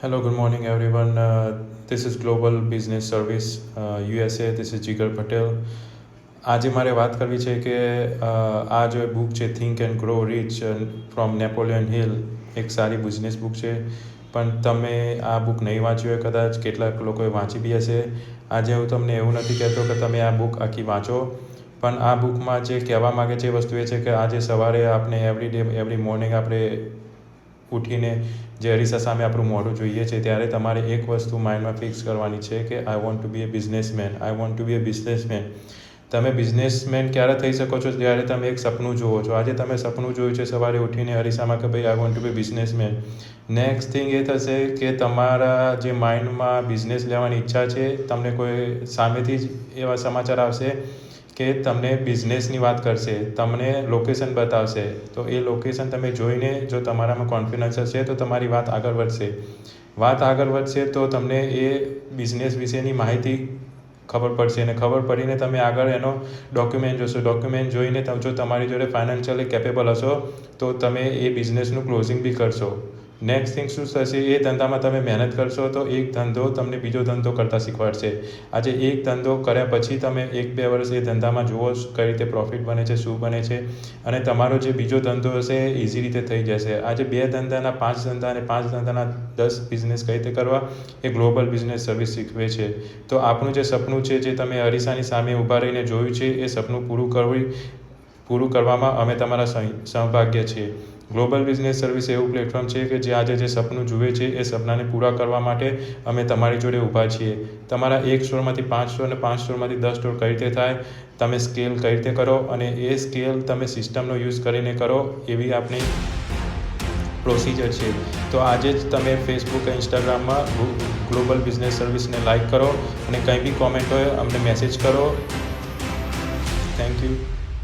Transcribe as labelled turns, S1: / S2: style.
S1: Hello, good morning, everyone. This is Global Business Service USA. This is Jigar Patel. આજે મારે વાત કરવી છે કે આ જો બુક છે think and grow rich from Napoleon Hill, એક સારી બિઝનેસ બુક છે. પણ તમે આ બુક નહીં વાંચ્યું હોય, કદાચ કેટલાક લોકોએ વાંચી બી હશે. આજે હું તમને એવું નથી કહેતો કે તમે આ બુક આખી વાંચો, પણ આ બુકમાં જે કહેવા માગે છે એ વસ્તુ એ છે કે આજે સવારે આપણે એવરી મોર્નિંગ આપણે ઉઠીને જે અરીસા સામે આપણું મોઢું જોઈએ છે ત્યારે તમારે એક વસ્તુ માઇન્ડમાં ફિક્સ કરવાની છે કે I want to be a businessman. તમે બિઝનેસમેન ક્યારે થઈ શકો છો? જ્યારે તમે એક સપનું જુઓ છો. આજે તમે સપનું જોયું છે સવારે ઉઠીને અરીસામાં કે ભાઈ I want to be businessman. Next thing એ થશે કે તમારા જે માઇન્ડમાં બિઝનેસ લેવાની ઈચ્છા છે, તમને કોઈ સામેથી જ એવા સમાચાર આવશે કે તમને બિઝનેસની વાત કરશે, તમને લોકેશન બતાવશે. તો એ લોકેશન તમે જોઈને જો તમારામાં કોન્ફિડન્સ હશે તો તમારી વાત આગળ વધશે તો તમને એ બિઝનેસ વિશેની માહિતી ખબર પડશે, અને ખબર પડીને તમે આગળ એનો ડોક્યુમેન્ટ જોશો. ડોક્યુમેન્ટ જોઈને જો તમારી જોડે ફાઇનાન્શિયલી કેપેબલ હશો તો તમે એ બિઝનેસનું ક્લોઝિંગ બી કરશો. નેક્સ્ટ થિંગ શું થશે? એ ધંધામાં તમે મહેનત કરશો તો એક ધંધો તમને બીજો ધંધો કરતાં શીખવાડશે. આજે એક ધંધો કર્યા પછી તમે 1-2 વર્ષ એ ધંધામાં જુઓ કઈ રીતે પ્રોફિટ બને છે, શું બને છે, અને તમારો જે બીજો ધંધો હશે એ ઇઝી રીતે થઈ જશે. આજે 2 ધંધાના 5 ધંધા અને 5 ધંધાના 10 બિઝનેસ કઈ રીતે કરવા એ ગ્લોબલ બિઝનેસ સર્વિસ શીખવે છે. તો આપણું જે સપનું છે, જે તમે અરીસાની સામે ઊભા રહીને જોયું છે, એ સપનું પૂરું કરવામાં અમે તમારા સૌભાગ્ય છીએ. ગ્લોબલ બિઝનેસ સર્વિસ એવું પ્લેટફોર્મ છે કે જે આજે જે સપનું જુએ છે એ સપનાને પૂરા કરવા માટે અમે તમારી જોડે ઊભા છીએ. તમારા 1 સ્ટોરમાંથી 5 સ્ટોર અને 5 સ્ટોરમાંથી 10 સ્ટોર કઈ રીતે થાય, તમે સ્કેલ કઈ રીતે કરો, અને એ સ્કેલ તમે સિસ્ટમનો યુઝ કરીને કરો, એવી આપણી પ્રોસિજર છે. તો આજે જ તમે ફેસબુક કે ઇન્સ્ટાગ્રામમાં ગ્લોબલ બિઝનેસ સર્વિસને લાઈક કરો, અને કંઈ બી કોમેન્ટ હોય અમને મેસેજ કરો. Thank you.